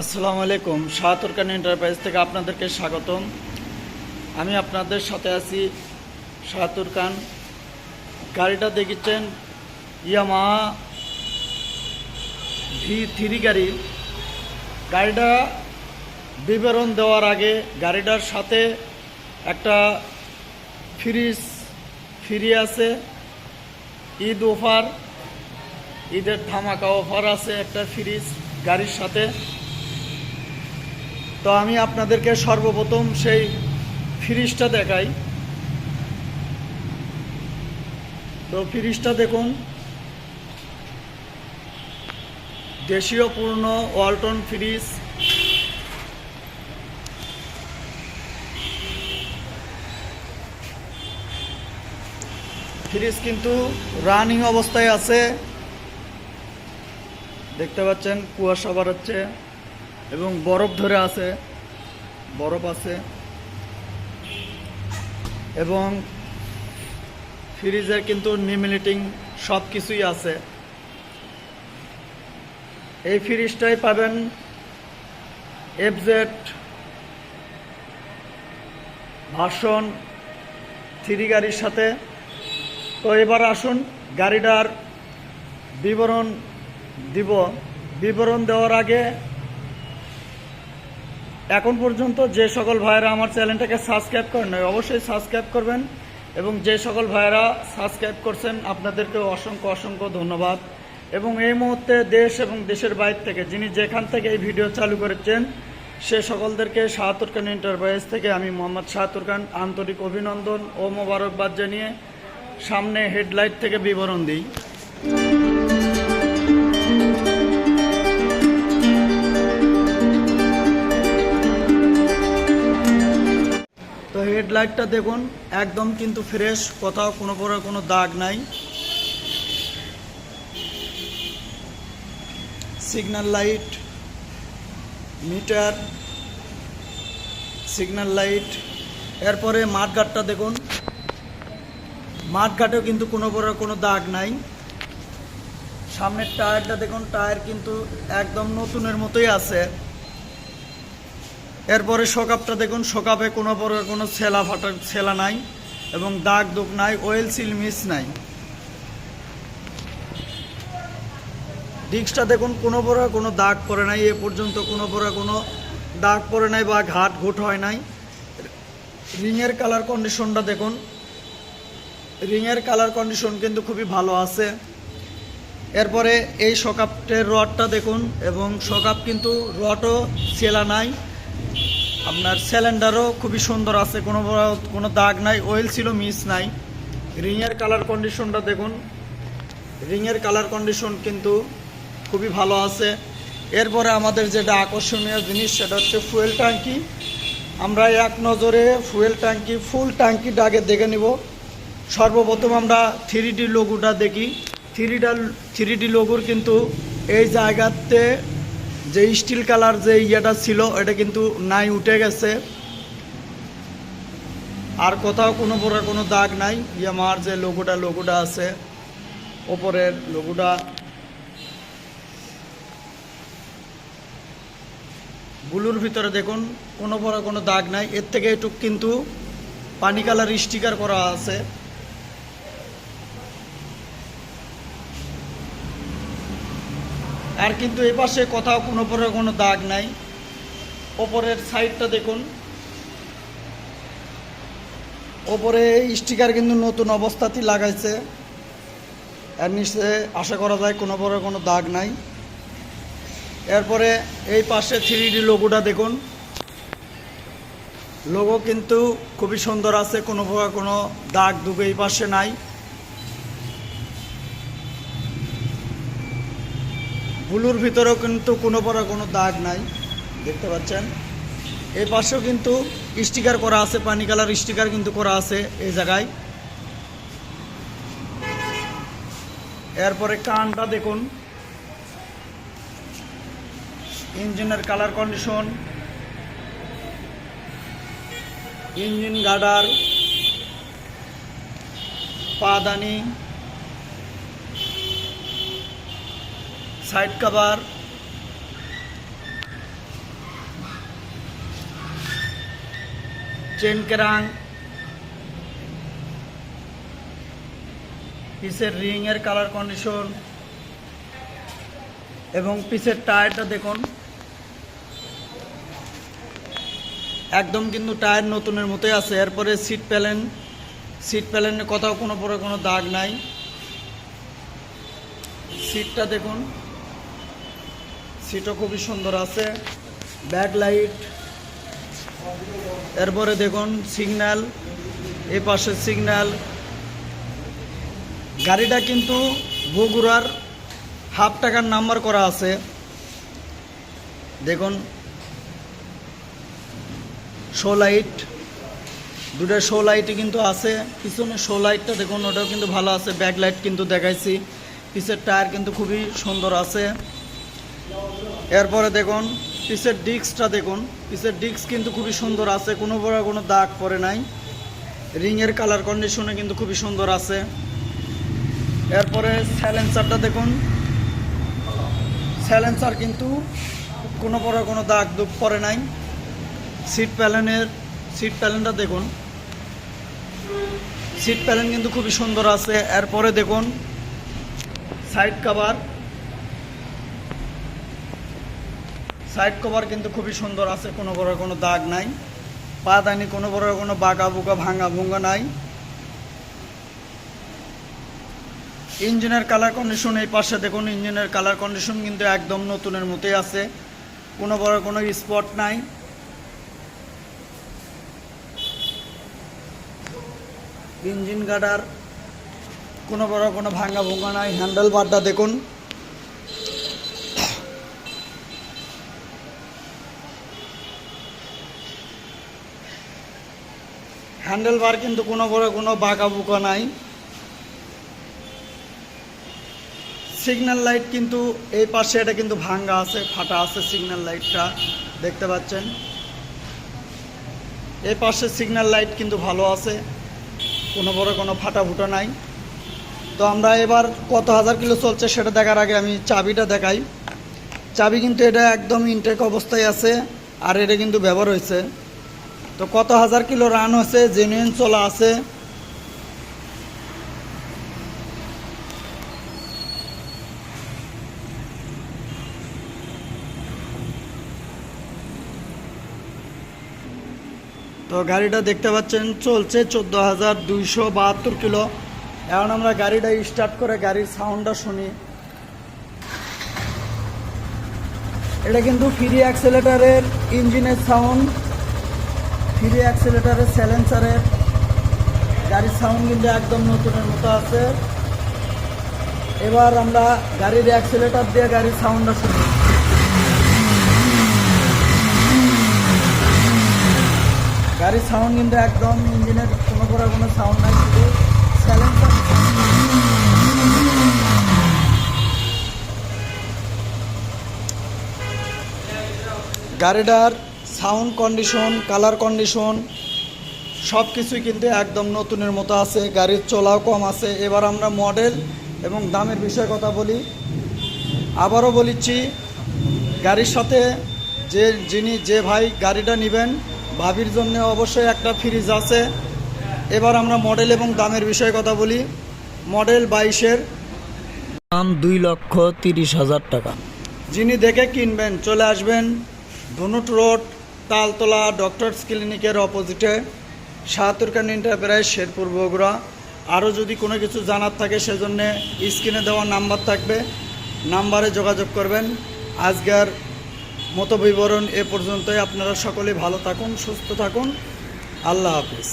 আসসালামু আলাইকুম। শাহতুরকান এন্টারপ্রাইজ থেকে আপনাদেরকে স্বাগতম। আমি আপনাদের সাথে আছি শাহতুরকান। গাড়িটা দেখেছেন ইয়ামাহা V3 গাড়ি। গাড়িটা বিবরণ দেওয়ার আগে গাড়িটার সাথে একটা ফ্রিজ ফ্রি আছে, ঈদ অফার, ঈদের ধামাকা অফার আছে একটা ফ্রিজ গাড়ির সাথে। তো আমি আপনাদেরকে সর্বপ্রথম সেই ফ্রিজটা দেখাই। তো ফ্রিজটা দেখুন, দেশীয় পূর্ণ ওয়ালটন ফ্রিজ। ফ্রিজ কিন্তু রানিং অবস্থায় আছে, দেখতে পাচ্ছেন কুয়াশা বাড়াচ্ছে এবং বরফ ধরে আছে, বরফ আছে এবং ফ্রিজের কিন্তু নিউমিলেটিং সব কিছুই আছে। এই ফ্রিজটাই পাবেন FZ ভার্সন 3 গাড়ির সাথে। তো এবার আসুন গাড়িটার বিবরণ দিব। বিবরণ দেওয়ার আগে এখন পর্যন্ত যে সকল ভাইয়েরা আমার চ্যানেলটাকে সাবস্ক্রাইব করেন নাই অবশ্যই সাবস্ক্রাইব করবেন, এবং যে সকল ভাইয়েরা সাবস্ক্রাইব করছেন আপনাদেরকে অসংখ্য অসংখ্য ধন্যবাদ। এবং এই মুহূর্তে দেশ এবং দেশের বাইরে থেকে যিনি যেখান থেকে এই ভিডিও চালু করেছেন সে সকলদেরকে শাহতুরকান এন্টারপ্রাইজ থেকে আমি মোহাম্মদ শাহতুরকান আন্তরিক অভিনন্দন ও মোবারকবাদ জানিয়ে সামনে হেডলাইট থেকে বিবরণ দিই। তো হেডলাইটটা দেখুন, একদম কিন্তু ফ্রেশ, কোথাও কোনো প্রকার কোনো দাগ নাই। Signal light, meter, signal light. এরপরে মাঠঘাটটা দেখুন, মাঠঘাটেও কিন্তু কোনো প্রকার কোনো দাগ নাই। সামনের টায়ারটা দেখুন, টায়ার কিন্তু একদম নতুনের মতোই আছে। এরপরে শোকাপটা দেখুন, শোকাপে কোনো প্রকার কোনো ছেলা ফাটা ছেলা নাই এবং দাগ দুগ নাই, অয়েল সিল মিস নাই। ডিস্কটা দেখুন, কোনো প্রকার কোনো দাগ পড়ে নাই, এ পর্যন্ত কোনো প্রকার কোনো দাগ পড়ে নাই বা ঘাট ঘুট হয় নাই। রিংয়ের কালার কন্ডিশনটা দেখুন, রিংয়ের কালার কন্ডিশন কিন্তু খুবই ভালো আছে। এরপরে এই শোকাপটের রডটা দেখুন, এবং শোকাপ কিন্তু রডও ছেলা নাই, আপনার সিলিন্ডারও খুবই সুন্দর আছে, কোনো দাগ নাই, অয়েল ছিল মিস নাই। রিংয়ের কালার কন্ডিশনটা দেখুন, রিংয়ের কালার কন্ডিশন কিন্তু খুবই ভালো আছে। এরপরে আমাদের যেটা আকর্ষণীয় জিনিস সেটা হচ্ছে ফুয়েল ট্যাঙ্কি। আমরা এক নজরে ফুয়েল ট্যাঙ্কি ফুল ট্যাঙ্কিটা আগে দেখে নিব। সর্বপ্রথম আমরা 3D লোগোটা দেখি। 3D লোগোর কিন্তু এই জায়গাতে যে স্টিল কালার যে ইয়েটা ছিল এটা কিন্তু নাই, উঠে গেছে, আর কোথাও কোনো প্রকার কোনো দাগ নাই। ইয়ামাহার যে লোগোটা আছে ওপরের লোগোটা, ব্লুর ভিতরে দেখুন কোনো প্রকার কোনো দাগ নাই। এর থেকে একটু কিন্তু পানি কালার স্টিকার করা আছে। আর কিন্তু এই পাশে কোথাও কোনো প্রকার কোনো দাগ নাই। ওপরের সাইডটা দেখুন, ওপরে স্টিকার কিন্তু নতুন অবস্থাতেই লাগাইছে, এর নিচে আশা করা যায় কোনো প্রকার কোনো দাগ নাই। এরপরে এই পাশে 3D লোগোটা দেখুন, লোগো কিন্তু খুবই সুন্দর আছে, কোনো প্রকার কোনো দাগ দুগ এই পাশে নাই। ব্লুর ভিতরেও কিন্তু কোনো প্রকার কোনো দাগ নাই, দেখতে পাচ্ছেন। এই পাশেও কিন্তু স্টিকার করা আছে, পানি কালার স্টিকার কিন্তু করা আছে এই জায়গায়। এরপরে কানটা দেখুন, ইঞ্জিনের কালার কন্ডিশন, ইঞ্জিন গার্ডার, পাদানি, সাইড কভার, চেন কেরাং, পিসের রিং এর কালার কন্ডিশন এবং পিসের টায়ারটা দেখুন, একদম কিন্তু টায়ার নতুনের মতোই আছে। এরপরে সিট প্যালেনের কোথাও কোনো দাগ নাই। সিটটা দেখুন, সিটও খুবই সুন্দর আছে। ব্যাক লাইট, এরপরে দেখুন সিগন্যাল, এই পাশে সিগন্যাল। গাড়িটা কিন্তু বগুড়ার হাফ টাকার নাম্বার করা আছে। দেখুন শো লাইট, দুটো শো লাইটই কিন্তু আছে। পিছনে শো লাইটটা দেখুন, ওটাও কিন্তু ভালো আছে। ব্যাক লাইট কিন্তু দেখাইছি। পিছের টায়ার কিন্তু খুবই সুন্দর আছে। এরপরে দেখুন পিছের ডিস্কটা দেখুন, পিছের ডিস্ক কিন্তু খুবই সুন্দর আছে, কোনো দাগ পড়ে নাই। রিংয়ের কালার কন্ডিশনে কিন্তু খুবই সুন্দর আছে। এরপরে সাইলেন্সারটা দেখুন, সাইলেন্সার কিন্তু কোনো দাগ দুগ পড়ে নাই। সিট প্যালেনটা দেখুন, সিট প্যালেন কিন্তু খুবই সুন্দর আছে। এরপরে দেখুন সাইড কভার কিন্তু খুবই সুন্দর আছে, কোনো দাগ নাই। পাদানি কোনো বাঁকা বুকা ভাঙা ভুঙ্গা নাই। ইঞ্জিনের কালার কন্ডিশন, এই পাশে দেখুন ইঞ্জিনের কালার কন্ডিশন কিন্তু একদম নতুনের মতোই আছে, কোনো স্পট নাই। ইঞ্জিন গার্ডার কোনো ভাঙা ভুঙ্গা নাই। হ্যান্ডেল বারটা দেখুন, হ্যান্ডেল বার কিন্তু কোনো বাঁকা বুকা নাই। সিগন্যাল লাইট কিন্তু এই পাশে এটা কিন্তু ভাঙ্গা আছে, ফাটা আছে। সিগন্যাল লাইটটা দেখতে পাচ্ছেন, এই পাশে সিগন্যাল লাইট কিন্তু ভালো আছে, কোনো ফাটা ফুটা নাই। তো আমরা এবার কত হাজার কিলো চলছে সেটা দেখার আগে আমি চাবিটা দেখাই। চাবি কিন্তু এটা একদম ইনটেক অবস্থায় আছে, আর এটা কিন্তু ব্যবহার হয়েছে। তো কত হাজার কিলো রান হয়েছে, জেনুইন চলা আছে। তো গাড়িটা দেখতে পাচ্ছেন চলছে 14,272 কিলো। এখন আমরা গাড়িটা স্টার্ট করে গাড়ির সাউন্ডটা শুনি। এটা কিন্তু ফ্রি অ্যাক্সেলেটারের ইঞ্জিনের সাউন্ড, ফ্রি অ্যাক্সেলেটারের সাইলেন্সারের। গাড়ির সাউন্ড কিন্তু একদম নতুনের মতো আছে। এবার আমরা গাড়ির অ্যাক্সেলেটার দিয়ে গাড়ির সাউন্ডটা শুনি। গাড়ির সাউন্ড কিন্তু একদম ইঞ্জিনের কোনো সাউন্ড নাই, শুধু সাইলেন্সার। গাড়িটার সাউন্ড কন্ডিশন, কালার কন্ডিশন সব কিছুই কিন্তু একদম নতুনের মতো আছে। গাড়ির চলাও কম আছে। এবার আমরা মডেল এবং দামের বিষয়ে কথা বলি। আবারও বলিচ্ছি, গাড়ির সাথে যে ভাই গাড়িটা নেবেন, ভাবির জন্য অবশ্যই একটা ফ্রিজ আছে। এবার আমরা মডেল এবং দামের বিষয়ে কথা বলি। মডেল 22-এর দাম 2,30,000 টাকা। যিনি দেখে কিনবেন চলে আসবেন ধনুট রোড, তালতলা ডক্টরস ক্লিনিকের অপোজিটে, ৭৭ খান এন্টারপ্রাইজ, শেরপুর, বগুড়া। আরও যদি কোনো কিছু জানার থাকে সেজন্য স্ক্রিনে দেওয়া নাম্বার থাকবে, নাম্বারে যোগাযোগ করবেন। আজকের মতো বিবরণ এ পর্যন্তই। আপনারা সকলে ভালো থাকুন, সুস্থ থাকুন। আল্লাহ হাফিজ।